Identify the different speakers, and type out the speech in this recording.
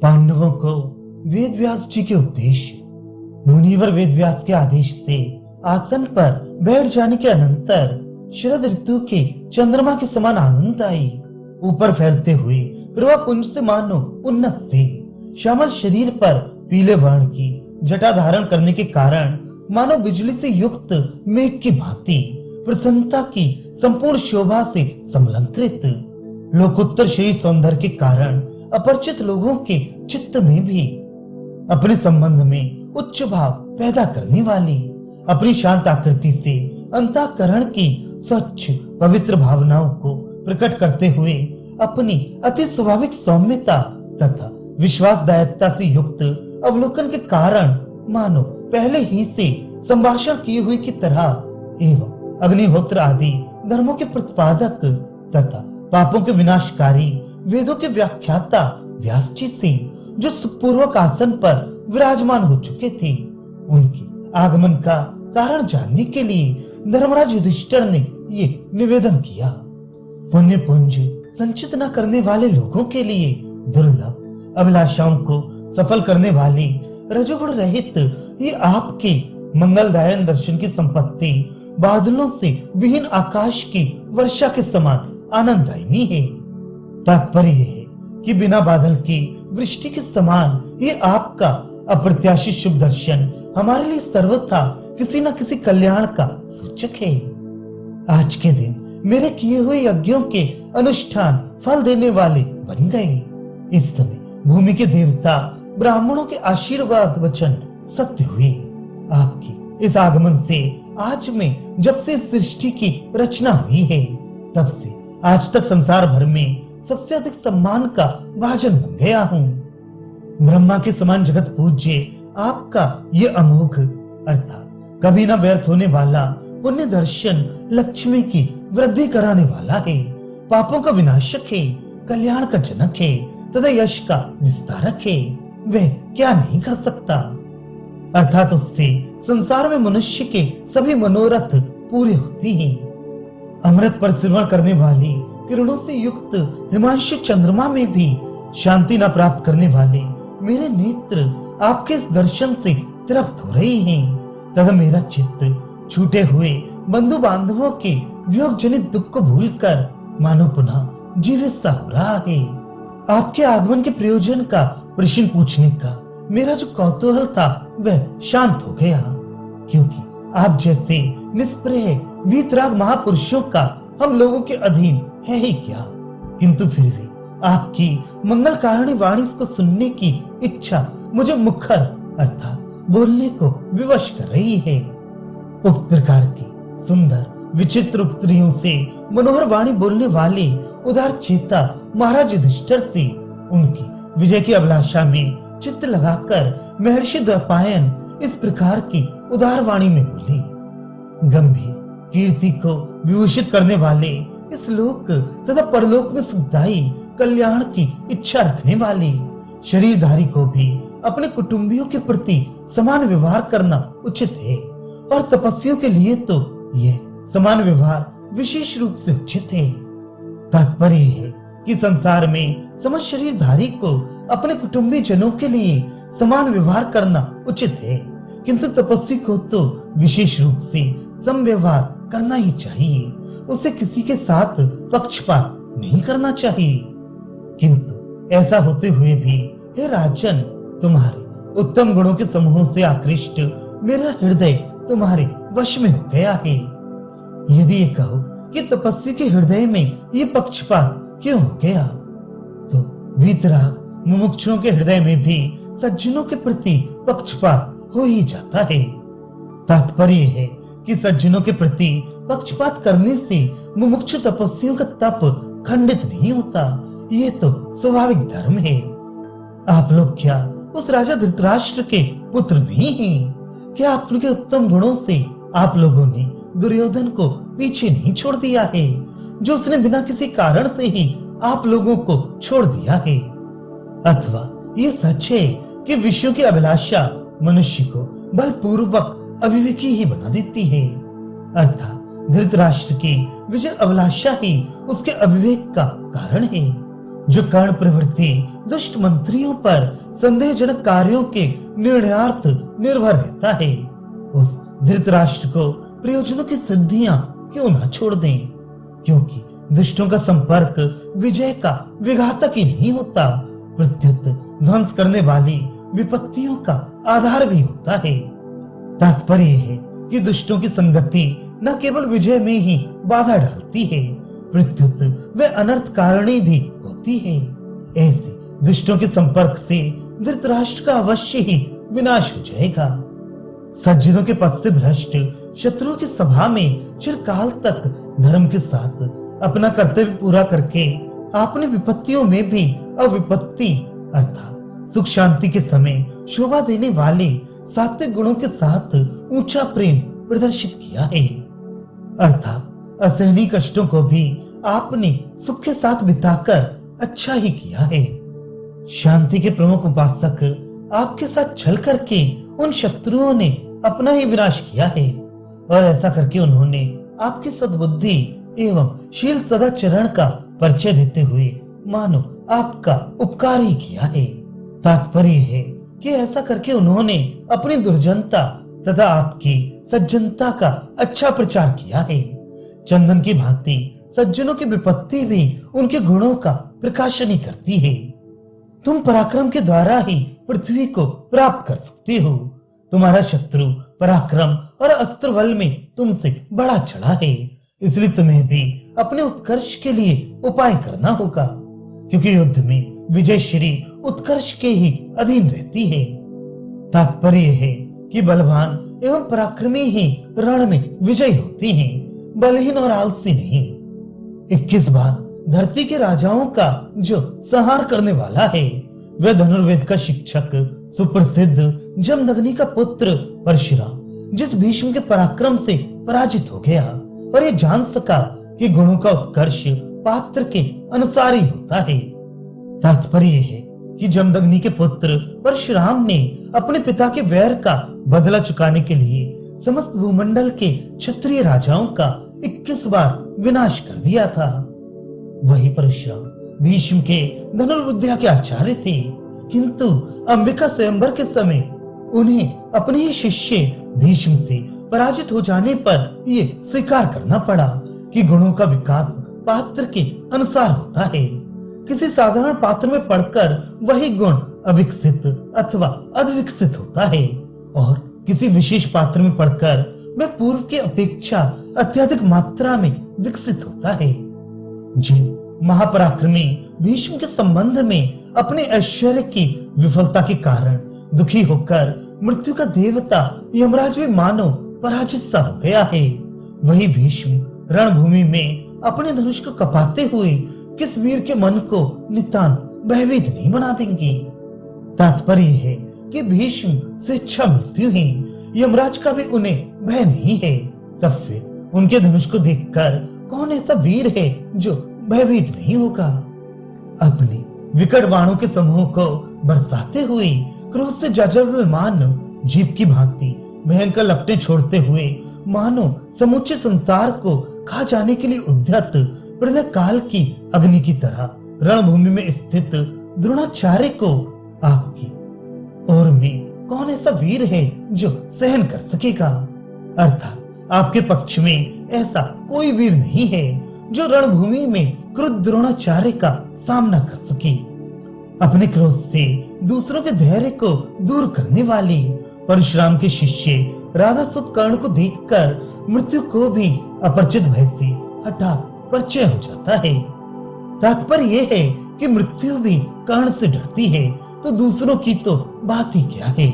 Speaker 1: पांडवों को वेद व्यास जी के उपदेश। मुनिवर वेद व्यास के आदेश से आसन पर बैठ जाने के अनंतर शरद ऋतु के चंद्रमा के समान आनंद आई। ऊपर फैलते हुए प्रभा पुंज से मानो उन्नत से श्यामल शरीर पर पीले वर्ण की जटा धारण करने के कारण मानो बिजली से युक्त मेघ की भांति प्रसन्नता की संपूर्ण शोभा से समलंकृत लोकोत्तर शरीर सौंदर्य के कारण अपरिचित लोगों के चित्त में भी अपने संबंध में उच्च भाव पैदा करने वाली अपनी शांत आकृति से अंतःकरण की स्वच्छ पवित्र भावनाओं को प्रकट करते हुए अपनी अति स्वाभाविक सौम्यता तथा विश्वासदायकता से युक्त अवलोकन के कारण मानो पहले ही से संभाषण किए हुए की तरह एवं अग्निहोत्र आदि धर्मों के प्रतिपादक तथा पापों के विनाशकारी वेदों के व्याख्याता व्यास जी से जो सुखपूर्वक आसन पर विराजमान हो चुके थे, उनके आगमन का कारण जानने के लिए धर्मराज युधिष्ठिर ने ये निवेदन किया। पुण्य पुंज संचित न करने वाले लोगों के लिए दुर्लभ अभिलाषाओं को सफल करने वाले रजोगुण रहित ये आपके मंगलदायन दर्शन की संपत्ति बादलों से विहीन आकाश की वर्षा के समान आनंददायिनी है। तात्पर्य है कि बिना बादल की वृष्टि के समान ये आपका अप्रत्याशित शुभ दर्शन हमारे लिए सर्वथा किसी न किसी कल्याण का सूचक है। आज के दिन मेरे किए हुए यज्ञों के अनुष्ठान फल देने वाले बन गए। इस समय भूमि के देवता ब्राह्मणों के आशीर्वाद वचन सत्य हुए। आपके इस आगमन से आज में जब से सृष्टि की रचना हुई है तब से आज तक संसार भर में सबसे अधिक सम्मान का भाजन बन गया हूँ। ब्रह्मा के समान जगत पूज्य आपका ये अमोघ अर्थात कभी न व्यर्थ होने वाला पुण्य दर्शन लक्ष्मी की वृद्धि कराने वाला है, पापों का विनाशक है, कल्याण का जनक है तथा यश का विस्तारक है। वह क्या नहीं कर सकता, अर्थात उससे संसार में मनुष्य के सभी मनोरथ पूरे होते हैं। अमृत पर श्रवण करने वाली किरणों से युक्त हिमांशु चंद्रमा में भी शांति न प्राप्त करने वाले मेरे नेत्र आपके इस दर्शन से तृप्त हो रहे हैं तथा मेरा चित्त छूटे हुए बंधु बांधवों के वियोग जनित दुख को भूलकर मानो पुनः जीवित सा हो रहा है। आपके आगमन के प्रयोजन का प्रश्न पूछने का मेरा जो कौतूहल था वह शांत हो गया, क्योंकि आप जैसे निष्प्रह वीतराग महापुरुषों का हम लोगों के अधीन है ही क्या, किंतु फिर भी आपकी मंगल कारिणी वाणी को सुनने की इच्छा मुझे मुखर अर्थात बोलने को विवश कर रही है। उक्त प्रकार की सुंदर विचित्र उत्तरियों से मनोहर वाणी बोलने वाले उदार चेता महाराज युधिष्ठिर से उनकी विजय की अभिलाषा में चित्त लगाकर महर्षि द्वैपायन इस प्रकार की उदार वाणी में बोले। गंभीर कीर्ति को विभूषित करने वाले इस लोक तथा परलोक में सुखदायी कल्याण की इच्छा रखने वाले शरीरधारी को भी अपने कुटुंबियों के प्रति समान व्यवहार करना उचित है, और तपस्वियों के लिए तो यह समान व्यवहार विशेष रूप से उचित है। तात्पर्य है कि संसार में समस्त शरीरधारी को अपने कुटुंबी जनों के लिए समान व्यवहार करना उचित है, किंतु तपस्वी को तो विशेष रूप से सम व्यवहार करना ही चाहिए। उसे किसी के साथ पक्षपात नहीं करना चाहिए। किंतु ऐसा होते हुए भी हे राजन, तुम्हारे उत्तम गुणों के समूह से आकृष्ट मेरा हृदय तुम्हारे वश में हो गया है। यदि ये कहो कि तपस्वी के हृदय में ये पक्षपात क्यों हो गया, तो वीतराग मुमुक्षुओं के हृदय में भी सज्जनों के प्रति पक्षपात हो ही जाता है। तात्पर्य है कि सज्जनों के प्रति पक्षपात करने से मुमुक्षु तपस्वियों का तप खंडित नहीं होता। ये तो स्वाभाविक धर्म है। आप लोग क्या उस राजा धृतराष्ट्र के पुत्र नहीं हैं? क्या आपके उत्तम गुणों से आप लोगों ने दुर्योधन को पीछे नहीं छोड़ दिया है, जो उसने बिना किसी कारण से ही आप लोगों को छोड़ दिया है? अथवा ये सच है कि विषयों की अभिलाषा मनुष्य को बलपूर्वक अविवेकी ही बना देती है, अर्थात धृतराष्ट्र की विजय अभिलाषा ही उसके अविवेक का कारण है। जो कर्ण प्रवृत्ति दुष्ट मंत्रियों पर संदेहजनक कार्यों के निर्णयार्थ निर्भर रहता है। उस धृतराष्ट्र को प्रयोजनों की सिद्धियां क्यों ना छोड़ दें, क्योंकि दुष्टों का संपर्क विजय का विघातक ही नहीं होता, प्रत्युत ध्वंस करने वाली विपत्तियों का आधार भी होता है। तात्पर्य है कि दुष्टों की संगति न केवल विजय में ही बाधा डालती है, प्रत्युत वे अनर्थ कारणी भी होती है। ऐसे दुष्टों के संपर्क से धृतराष्ट्र का अवश्य ही विनाश हो जाएगा। सज्जनों के पथ से भ्रष्ट शत्रुओं की सभा में चिरकाल तक धर्म के साथ अपना कर्तव्य पूरा करके आपने विपत्तियों में भी अविपत्ति अर्थात सुख शांति के समय शोभा देने वाले सात्विक गुणों के साथ ऊंचा प्रेम प्रदर्शित किया है, अर्थात असहनीय कष्टों को भी आपने सुख के साथ बिताकर अच्छा ही किया है। शांति के प्रमुख उपासक आपके साथ छल करके उन शत्रुओं ने अपना ही विनाश किया है, और ऐसा करके उन्होंने आपकी सद्बुद्धि एवं शील सदाचरण का परिचय देते हुए मानो आपका उपकार ही किया है। तात्पर्य है कि ऐसा करके उन्होंने अपनी दुर्जनता तथा आपकी सज्जनता का अच्छा प्रचार किया है। चंदन की भांति सज्जनों की विपत्ति भी उनके गुणों का प्रकाशन ही करती है। तुम पराक्रम के द्वारा ही पृथ्वी को प्राप्त कर सकते हो। तुम्हारा शत्रु पराक्रम और अस्त्र बल में तुमसे बड़ा चढ़ा है, इसलिए तुम्हें भी अपने उत्कर्ष के लिए उपाय करना होगा, क्योंकि युद्ध में विजय श्री उत्कर्ष के ही अधीन रहती है। तात्पर्य है कि बलवान एवं पराक्रमी ही रण में विजयी होते हैं, बलहीन और आलसी नहीं। 21 बार धरती के राजाओं का जो संहार करने वाला है, वह धनुर्वेद का शिक्षक सुप्रसिद्ध जमदग्नि का पुत्र परशुराम जिस भीष्म के पराक्रम से पराजित हो गया और ये जान सका कि गुणों का उत्कर्ष पात्र के अनुसार ही होता है। तात्पर्य है कि जमदग्नि के पुत्र परशुराम ने अपने पिता के वैर का बदला चुकाने के लिए समस्त भूमंडल के क्षत्रिय राजाओं का 21 बार विनाश कर दिया था। वही परशुराम भीष्म के धनुर्विद्या के आचार्य थे, किंतु अंबिका स्वयंवर के समय उन्हें अपने ही शिष्य भीष्म से पराजित हो जाने पर ये स्वीकार करना पड़ा कि गुणों का विकास पात्र के अनुसार होता है। किसी साधारण पात्र में पढ़कर वही गुण अविकसित अथवा अधविकसित होता है, और किसी विशेष पात्र में पढ़कर वह पूर्व की अपेक्षा अत्यधिक मात्रा में विकसित होता है। जिन महापराक्रमी भीष्म के संबंध में अपने ऐश्वर्य की विफलता के कारण दुखी होकर मृत्यु का देवता यमराज भी मानो पराजित सा हो गया है, वही भीष्म रणभूमि में अपने धनुष को कपाते हुए किस वीर के मन को नितांत भयभीत नहीं बना देंगे। तात्पर्य है कि भीष्म स्वेच्छा मृत्यु है, यमराज का भी उन्हें भय नहीं है। तब फिर उनके धनुष को देखकर कौन ऐसा वीर है जो भयभीत नहीं होगा। अपने विकट बाणों के समूह को बरसाते हुए क्रोध से जर्जरमान जीभ की भांति भयंकर लपटें छोड़ते हुए मानो समूचे संसार को खा जाने के लिए उद्यत प्रलय काल की अग्नि की तरह रणभूमि में स्थित द्रोणाचार्य को आपकी ओर में कौन ऐसा वीर है जो सहन कर सकेगा। अर्थात आपके पक्ष में ऐसा कोई वीर नहीं है जो रणभूमि में क्रुद्ध द्रोणाचार्य का सामना कर सके। अपने क्रोध से दूसरों के धैर्य को दूर करने वाली परशुराम के शिष्य राधासुत कर्ण को देखकर मृत्यु को भी अपरिचित भय से हठात परिचय हो जाता है। तात्पर्य यह है कि मृत्यु भी कर्ण से डरती है, तो दूसरों की तो बात ही क्या है।